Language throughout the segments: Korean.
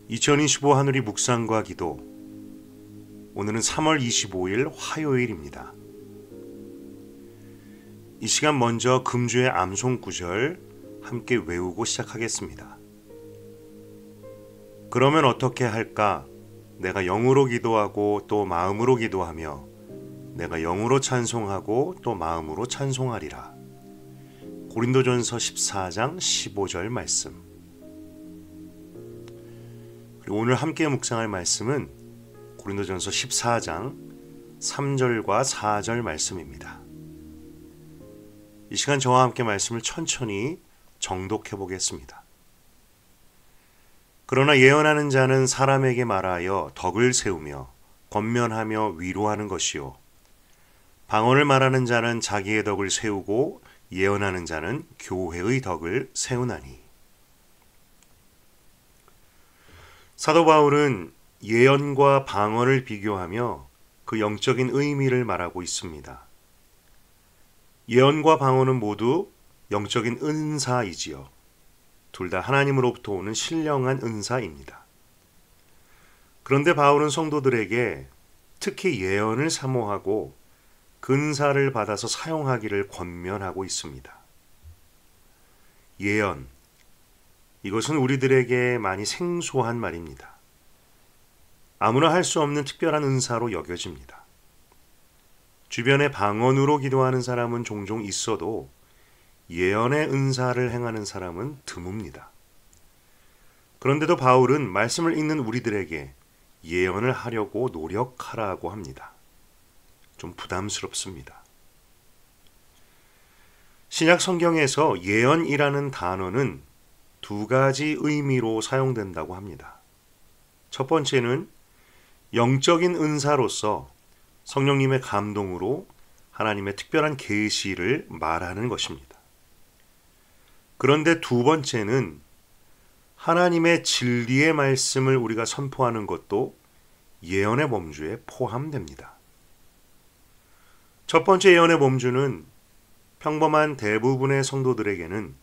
2025 하늘이 묵상과 기도. 오늘은 3월 25일 화요일입니다. 이 시간 먼저 금주의 암송 구절 함께 외우고 시작하겠습니다. 그러면 어떻게 할까? 내가 영으로 기도하고 또 마음으로 기도하며 내가 영으로 찬송하고 또 마음으로 찬송하리라. 고린도전서 14장 15절 말씀. 그리고 오늘 함께 묵상할 말씀은 고린도전서 14장 3절과 4절 말씀입니다. 이 시간 저와 함께 말씀을 천천히 정독해 보겠습니다. 그러나 예언하는 자는 사람에게 말하여 덕을 세우며 권면하며 위로하는 것이요, 방언을 말하는 자는 자기의 덕을 세우고 예언하는 자는 교회의 덕을 세우나니. 사도 바울은 예언과 방언을 비교하며 그 영적인 의미를 말하고 있습니다. 예언과 방언은 모두 영적인 은사이지요. 둘 다 하나님으로부터 오는 신령한 은사입니다. 그런데 바울은 성도들에게 특히 예언을 사모하고 근사를 받아서 사용하기를 권면하고 있습니다. 예언, 이것은 우리들에게 많이 생소한 말입니다. 아무나 할 수 없는 특별한 은사로 여겨집니다. 주변에 방언으로 기도하는 사람은 종종 있어도 예언의 은사를 행하는 사람은 드뭅니다. 그런데도 바울은 말씀을 읽는 우리들에게 예언을 하려고 노력하라고 합니다. 좀 부담스럽습니다. 신약 성경에서 예언이라는 단어는 두 가지 의미로 사용된다고 합니다. 첫 번째는 영적인 은사로서 성령님의 감동으로 하나님의 특별한 계시를 말하는 것입니다. 그런데 두 번째는 하나님의 진리의 말씀을 우리가 선포하는 것도 예언의 범주에 포함됩니다. 첫 번째 예언의 범주는 평범한 대부분의 성도들에게는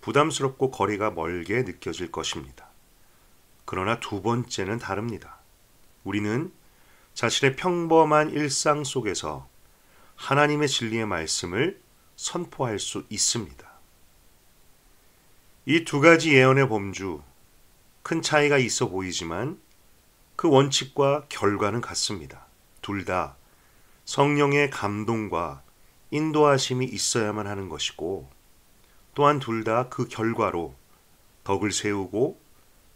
부담스럽고 거리가 멀게 느껴질 것입니다. 그러나 두 번째는 다릅니다. 우리는 자신의 평범한 일상 속에서 하나님의 진리의 말씀을 선포할 수 있습니다. 이 두 가지 예언의 범주, 큰 차이가 있어 보이지만 그 원칙과 결과는 같습니다. 둘 다 성령의 감동과 인도하심이 있어야만 하는 것이고, 또한 둘 다 그 결과로 덕을 세우고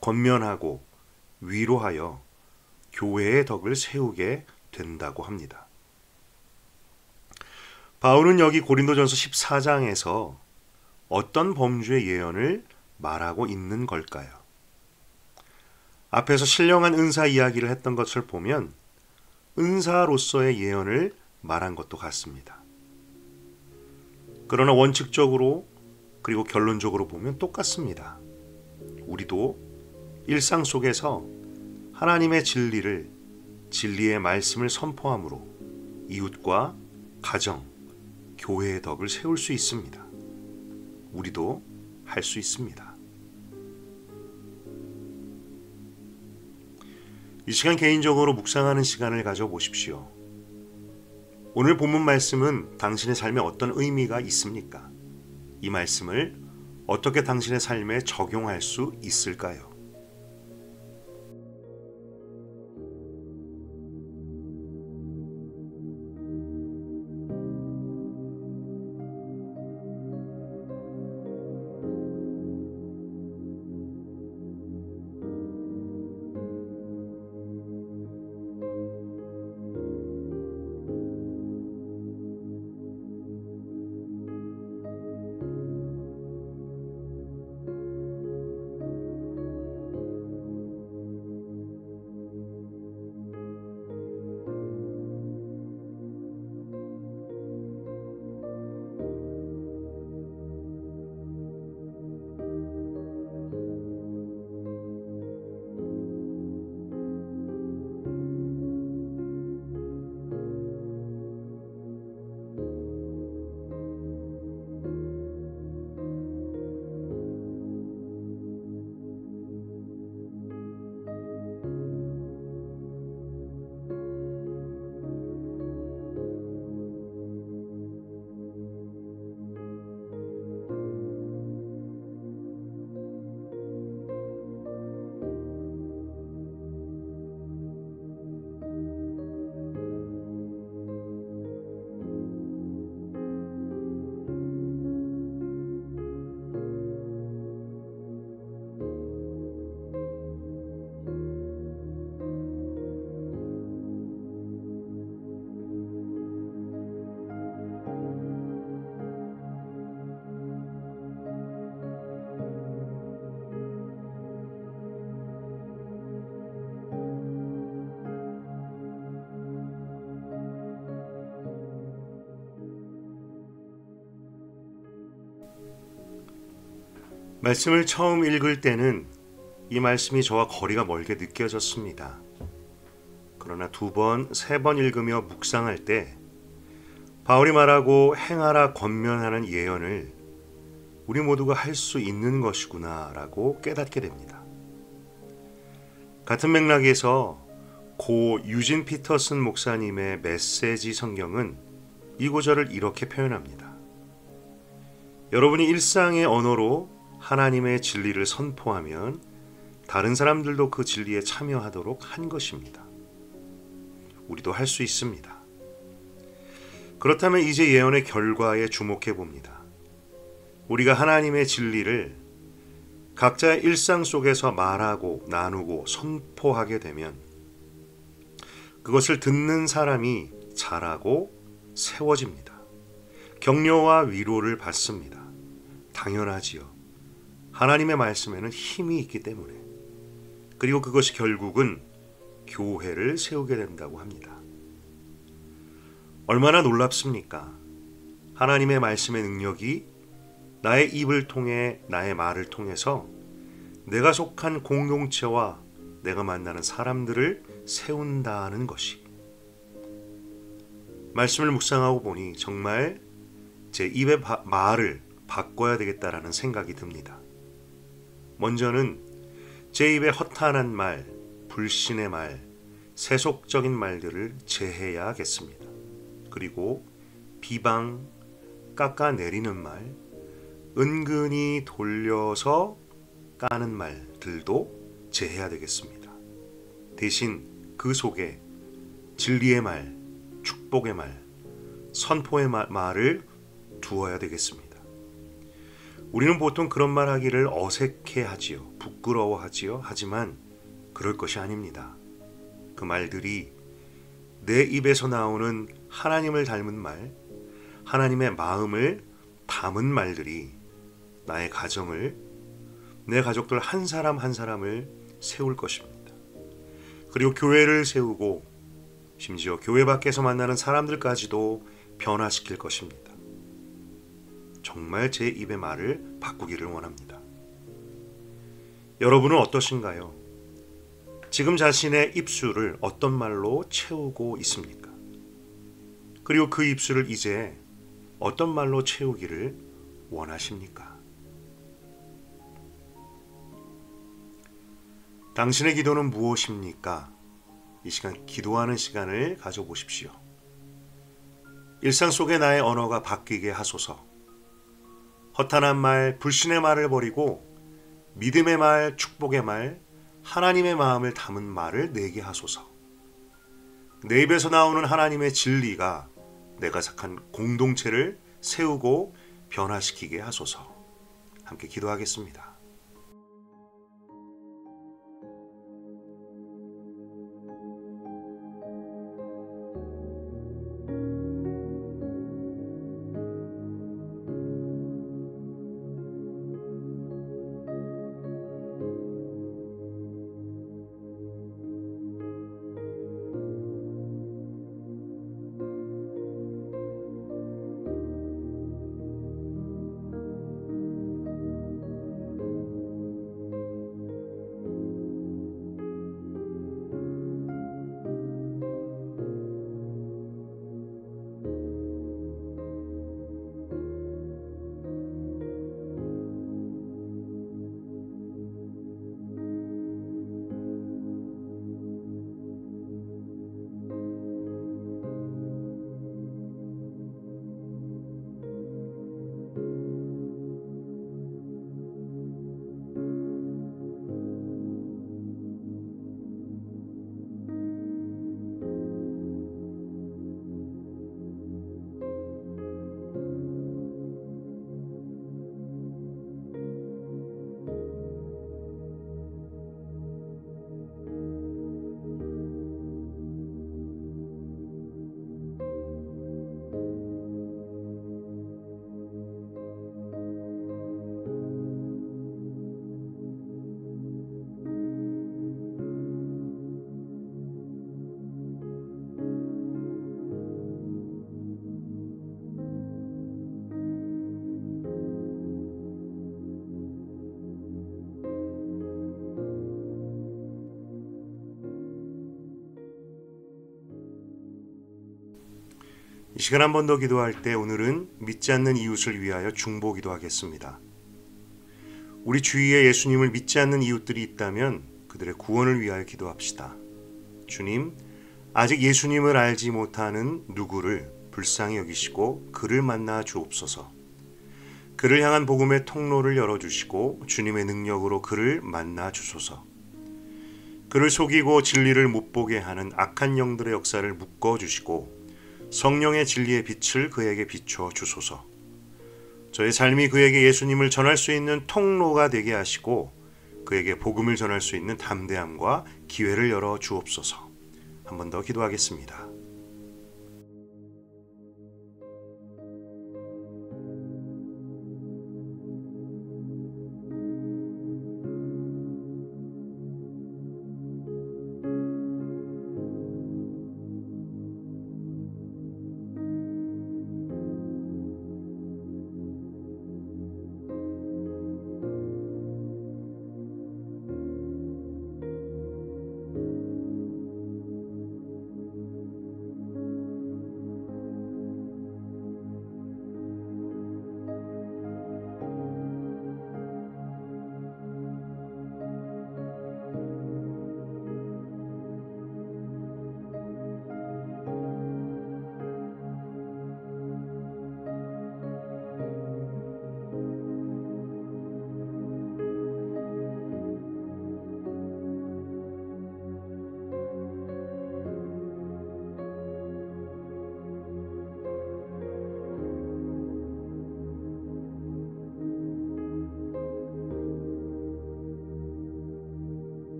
권면하고 위로하여 교회의 덕을 세우게 된다고 합니다. 바울은 여기 고린도전서 14장에서 어떤 범주의 예언을 말하고 있는 걸까요? 앞에서 신령한 은사 이야기를 했던 것을 보면 은사로서의 예언을 말한 것도 같습니다. 그러나 원칙적으로 그리고 결론적으로 보면 똑같습니다. 우리도 일상 속에서 하나님의 진리를, 진리의 말씀을 선포함으로 이웃과 가정, 교회의 덕을 세울 수 있습니다. 우리도 할 수 있습니다. 이 시간 개인적으로 묵상하는 시간을 가져보십시오. 오늘 본문 말씀은 당신의 삶에 어떤 의미가 있습니까? 이 말씀을 어떻게 당신의 삶에 적용할 수 있을까요? 말씀을 처음 읽을 때는 이 말씀이 저와 거리가 멀게 느껴졌습니다. 그러나 두 번, 세 번 읽으며 묵상할 때 바울이 말하고 행하라 권면하는 예언을 우리 모두가 할 수 있는 것이구나라고 깨닫게 됩니다. 같은 맥락에서 고 유진 피터슨 목사님의 메시지 성경은 이 구절을 이렇게 표현합니다. 여러분이 일상의 언어로 하나님의 진리를 선포하면 다른 사람들도 그 진리에 참여하도록 한 것입니다. 우리도 할 수 있습니다. 그렇다면 이제 예언의 결과에 주목해 봅니다. 우리가 하나님의 진리를 각자의 일상 속에서 말하고 나누고 선포하게 되면 그것을 듣는 사람이 자라고 세워집니다. 격려와 위로를 받습니다. 당연하지요. 하나님의 말씀에는 힘이 있기 때문에. 그리고 그것이 결국은 교회를 세우게 된다고 합니다. 얼마나 놀랍습니까? 하나님의 말씀의 능력이 나의 입을 통해 나의 말을 통해서 내가 속한 공동체와 내가 만나는 사람들을 세운다는 것이. 말씀을 묵상하고 보니 정말 제 입의 말을 바꿔야 되겠다라는 생각이 듭니다. 먼저는 제 입에 허탄한 말, 불신의 말, 세속적인 말들을 제해야겠습니다. 그리고 비방, 깎아내리는 말, 은근히 돌려서 까는 말들도 제해야 되겠습니다. 대신 그 속에 진리의 말, 축복의 말, 선포의 말을 두어야 되겠습니다. 우리는 보통 그런 말 하기를 어색해하지요. 부끄러워하지요. 하지만 그럴 것이 아닙니다. 그 말들이 내 입에서 나오는 하나님을 닮은 말, 하나님의 마음을 담은 말들이 나의 가정을, 내 가족들 한 사람 한 사람을 세울 것입니다. 그리고 교회를 세우고 심지어 교회 밖에서 만나는 사람들까지도 변화시킬 것입니다. 정말 제 입의 말을 바꾸기를 원합니다. 여러분은 어떠신가요? 지금 자신의 입술을 어떤 말로 채우고 있습니까? 그리고 그 입술을 이제 어떤 말로 채우기를 원하십니까? 당신의 기도는 무엇입니까? 이 시간 기도하는 시간을 가져보십시오. 일상 속의 나의 언어가 바뀌게 하소서. 허탄한 말, 불신의 말을 버리고 믿음의 말, 축복의 말, 하나님의 마음을 담은 말을 내게 하소서. 내 입에서 나오는 하나님의 진리가 내가 속한 공동체를 세우고 변화시키게 하소서. 함께 기도하겠습니다. 이 시간 한 번 더 기도할 때 오늘은 믿지 않는 이웃을 위하여 중보 기도하겠습니다. 우리 주위에 예수님을 믿지 않는 이웃들이 있다면 그들의 구원을 위하여 기도합시다. 주님, 아직 예수님을 알지 못하는 누구를 불쌍히 여기시고 그를 만나 주옵소서. 그를 향한 복음의 통로를 열어주시고 주님의 능력으로 그를 만나 주소서. 그를 속이고 진리를 못 보게 하는 악한 영들의 역사를 묶어주시고 성령의 진리의 빛을 그에게 비춰 주소서. 저의 삶이 그에게 예수님을 전할 수 있는 통로가 되게 하시고 그에게 복음을 전할 수 있는 담대함과 기회를 열어 주옵소서. 한 번 더 기도하겠습니다.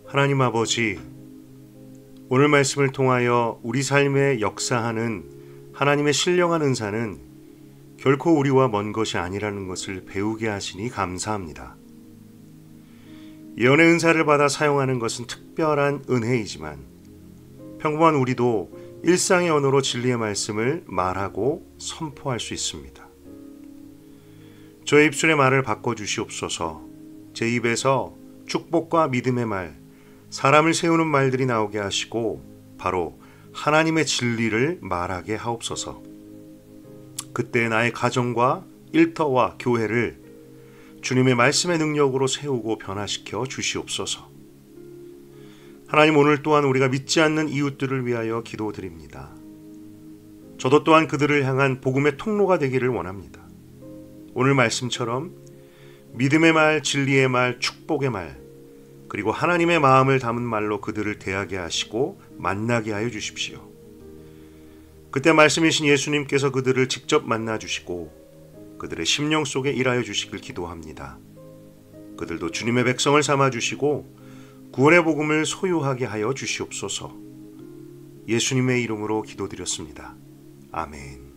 하나님 아버지, 오늘 말씀을 통하여 우리 삶에 역사하는 하나님의 신령한 은사는 결코 우리와 먼 것이 아니라는 것을 배우게 하시니 감사합니다. 예언의 은사를 받아 사용하는 것은 특별한 은혜이지만 평범한 우리도 일상의 언어로 진리의 말씀을 말하고 선포할 수 있습니다. 저의 입술의 말을 바꿔주시옵소서. 제 입에서 축복과 믿음의 말, 사람을 세우는 말들이 나오게 하시고 바로 하나님의 진리를 말하게 하옵소서. 그때 나의 가정과 일터와 교회를 주님의 말씀의 능력으로 세우고 변화시켜 주시옵소서. 하나님, 오늘 또한 우리가 믿지 않는 이웃들을 위하여 기도드립니다. 저도 또한 그들을 향한 복음의 통로가 되기를 원합니다. 오늘 말씀처럼 믿음의 말, 진리의 말, 축복의 말, 그리고 하나님의 마음을 담은 말로 그들을 대하게 하시고 만나게 하여 주십시오. 그때 말씀이신 예수님께서 그들을 직접 만나 주시고 그들의 심령 속에 일하여 주시길 기도합니다. 그들도 주님의 백성을 삼아 주시고 구원의 복음을 소유하게 하여 주시옵소서. 예수님의 이름으로 기도드렸습니다. 아멘.